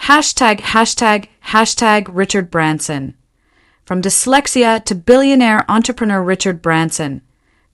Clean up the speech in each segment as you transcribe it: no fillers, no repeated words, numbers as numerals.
Hashtag Richard Branson. From dyslexia to billionaire entrepreneur Richard Branson,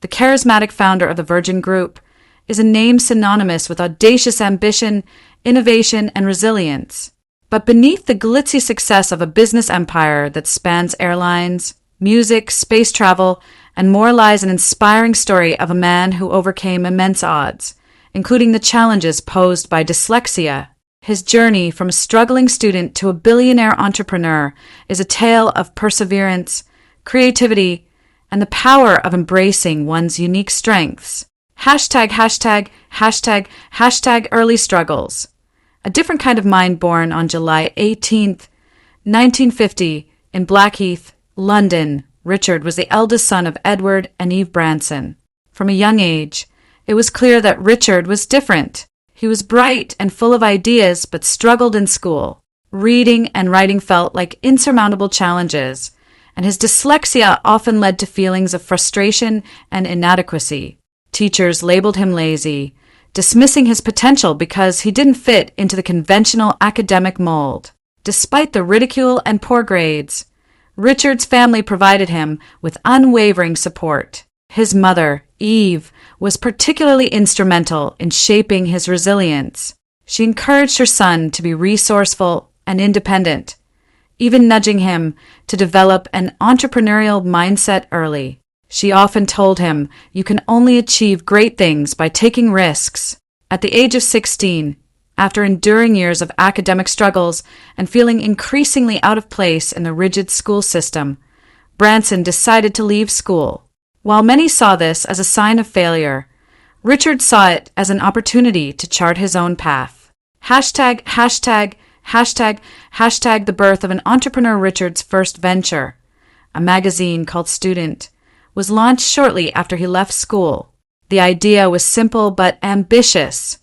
the charismatic founder of the Virgin Group, is a name synonymous with audacious ambition, innovation, and resilience. But beneath the glitzy success of a business empire that spans airlines, music, space travel, and more lies an inspiring story of a man who overcame immense odds, including the challenges posed by dyslexia. His journey from a struggling student to a billionaire entrepreneur is a tale of perseverance, creativity, and the power of embracing one's unique strengths. Hashtag early struggles. A different kind of mind born on July 18th, 1950, in Blackheath, London. Richard was the eldest son of Edward and Eve Branson. From a young age, it was clear that Richard was different. He was bright and full of ideas, but struggled in school. Reading and writing felt like insurmountable challenges, and his dyslexia often led to feelings of frustration and inadequacy. Teachers labeled him lazy, dismissing his potential because he didn't fit into the conventional academic mold. Despite the ridicule and poor grades, Richard's family provided him with unwavering support. His mother, Eve, was particularly instrumental in shaping his resilience. She encouraged her son to be resourceful and independent, even nudging him to develop an entrepreneurial mindset early. She often told him, "You can only achieve great things by taking risks." At the age of 16, after enduring years of academic struggles and feeling increasingly out of place in the rigid school system, Branson decided to leave school. While many saw this as a sign of failure, Richard saw it as an opportunity to chart his own path. Hashtag the birth of an entrepreneur. Richard's first venture, a magazine called Student, was launched shortly after he left school. The idea was simple but ambitious.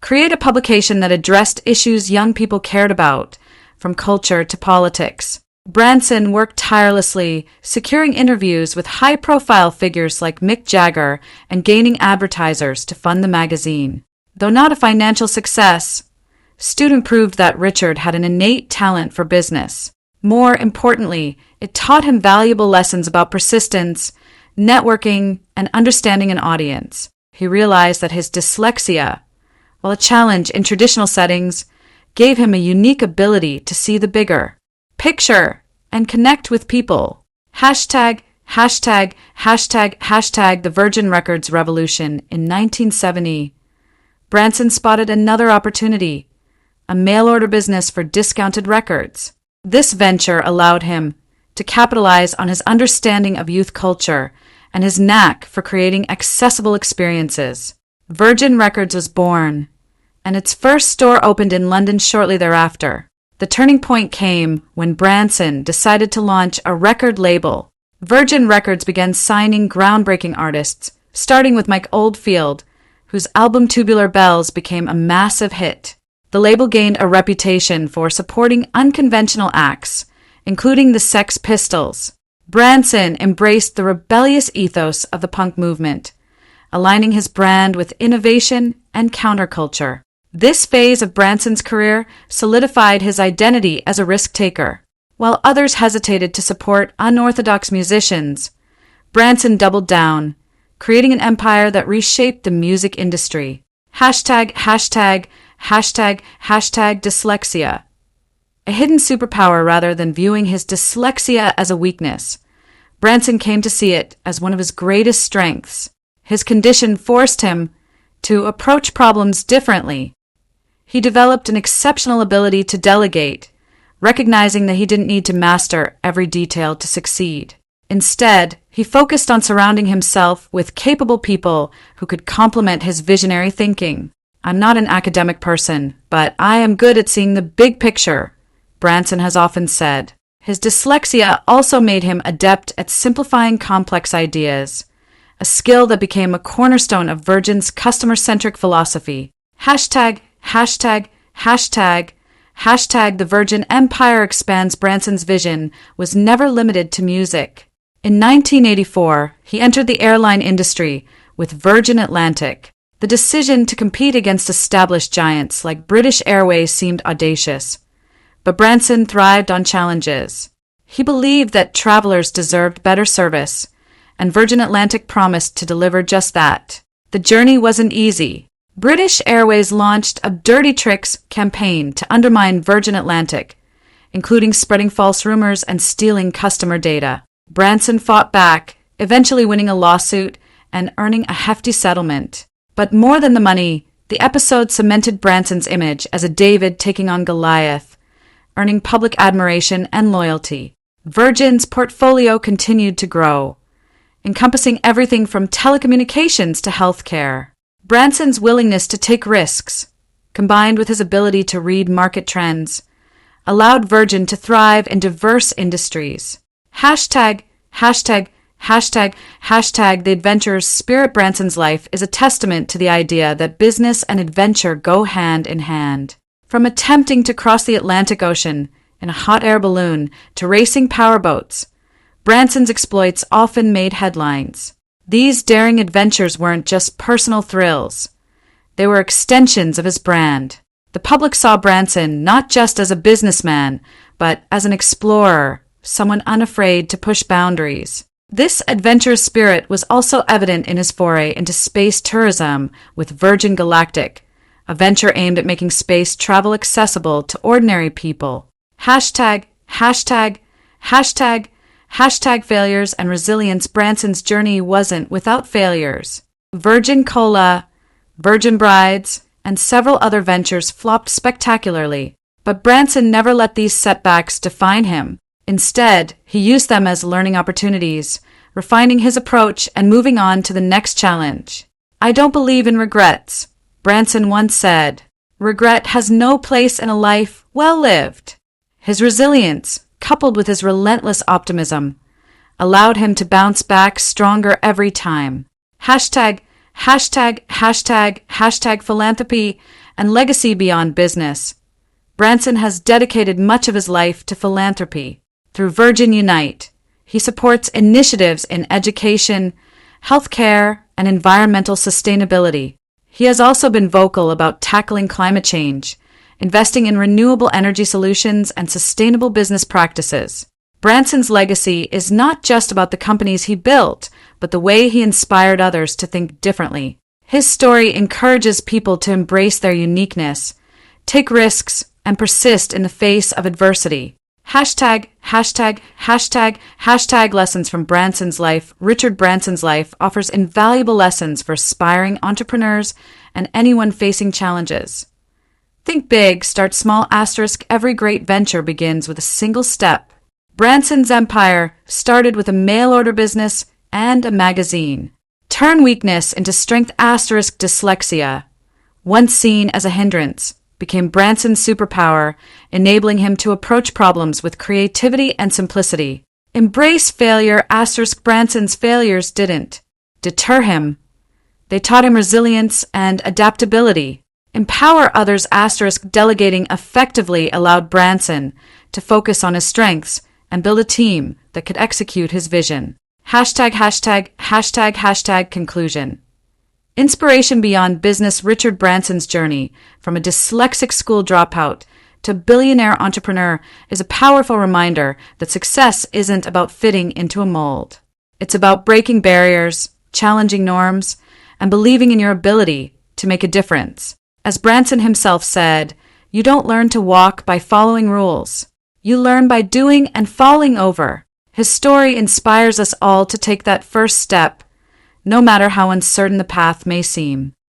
Create a publication that addressed issues young people cared about, from culture to politics. Branson worked tirelessly, securing interviews with high-profile figures like Mick Jagger and gaining advertisers to fund the magazine. Though not a financial success, Student proved that Richard had an innate talent for business. More importantly, it taught him valuable lessons about persistence, networking, and understanding an audience. He realized that his dyslexia, while a challenge in traditional settings, gave him a unique ability to see the bigger picture and connect with people. Hashtag the Virgin Records revolution. In 1970, Branson spotted another opportunity, a mail-order business for discounted records. This venture allowed him to capitalize on his understanding of youth culture and his knack for creating accessible experiences. Virgin Records was born, and its first store opened in London shortly thereafter. The turning point came when Branson decided to launch a record label. Virgin Records began signing groundbreaking artists, starting with Mike Oldfield, whose album Tubular Bells became a massive hit. The label gained a reputation for supporting unconventional acts, including the Sex Pistols. Branson embraced the rebellious ethos of the punk movement, aligning his brand with innovation and counterculture. This phase of Branson's career solidified his identity as a risk-taker. While others hesitated to support unorthodox musicians, Branson doubled down, creating an empire that reshaped the music industry. Hashtag dyslexia. A hidden superpower rather than viewing his dyslexia as a weakness, Branson came to see it as one of his greatest strengths. His condition forced him to approach problems differently. He developed an exceptional ability to delegate, recognizing that he didn't need to master every detail to succeed. Instead, he focused on surrounding himself with capable people who could complement his visionary thinking. "I'm not an academic person, but I am good at seeing the big picture," Branson has often said. His dyslexia also made him adept at simplifying complex ideas, a skill that became a cornerstone of Virgin's customer-centric philosophy. Hashtag the Virgin Empire expands. Branson's vision was never limited to music. In 1984, he entered the airline industry with Virgin Atlantic. The decision to compete against established giants like British Airways seemed audacious, but Branson thrived on challenges. He believed that travelers deserved better service, and Virgin Atlantic promised to deliver just that. The journey wasn't easy. British Airways launched a dirty tricks campaign to undermine Virgin Atlantic, including spreading false rumors and stealing customer data. Branson fought back, eventually winning a lawsuit and earning a hefty settlement. But more than the money, the episode cemented Branson's image as a David taking on Goliath, earning public admiration and loyalty. Virgin's portfolio continued to grow, encompassing everything from telecommunications to healthcare. Branson's willingness to take risks, combined with his ability to read market trends, allowed Virgin to thrive in diverse industries. #, the adventurer's spirit. Branson's life is a testament to the idea that business and adventure go hand in hand. From attempting to cross the Atlantic Ocean in a hot air balloon to racing powerboats, Branson's exploits often made headlines. These daring adventures weren't just personal thrills. They were extensions of his brand. The public saw Branson not just as a businessman, but as an explorer, someone unafraid to push boundaries. This adventurous spirit was also evident in his foray into space tourism with Virgin Galactic, a venture aimed at making space travel accessible to ordinary people. #, failures and resilience. Branson's journey wasn't without failures. Virgin Cola, Virgin Brides, and several other ventures flopped spectacularly, but Branson never let these setbacks define him. Instead, he used them as learning opportunities, refining his approach and moving on to the next challenge. "I don't believe in regrets," Branson once said. "Regret has no place in a life well lived." His resilience, coupled with his relentless optimism, allowed him to bounce back stronger every time. #, philanthropy and legacy beyond business. Branson has dedicated much of his life to philanthropy. Through Virgin Unite, he supports initiatives in education, healthcare, and environmental sustainability. He has also been vocal about tackling climate change, investing in renewable energy solutions and sustainable business practices. Branson's legacy is not just about the companies he built, but the way he inspired others to think differently. His story encourages people to embrace their uniqueness, take risks, and persist in the face of adversity. #, lessons from Branson's life. Richard Branson's life offers invaluable lessons for aspiring entrepreneurs and anyone facing challenges. Think big, start small. * Every great venture begins with a single step. Branson's empire started with a mail-order business and a magazine. Turn weakness into strength. * Dyslexia, once seen as a hindrance, became Branson's superpower, enabling him to approach problems with creativity and simplicity. Embrace failure. * Branson's failures didn't deter him. They taught him resilience and adaptability. Empower others. * Delegating effectively allowed Branson to focus on his strengths and build a team that could execute his vision. #, conclusion. Inspiration beyond business. Richard Branson's journey from a dyslexic school dropout to billionaire entrepreneur is a powerful reminder that success isn't about fitting into a mold. It's about breaking barriers, challenging norms, and believing in your ability to make a difference. As Branson himself said, "You don't learn to walk by following rules. You learn by doing and falling over." His story inspires us all to take that first step, no matter how uncertain the path may seem.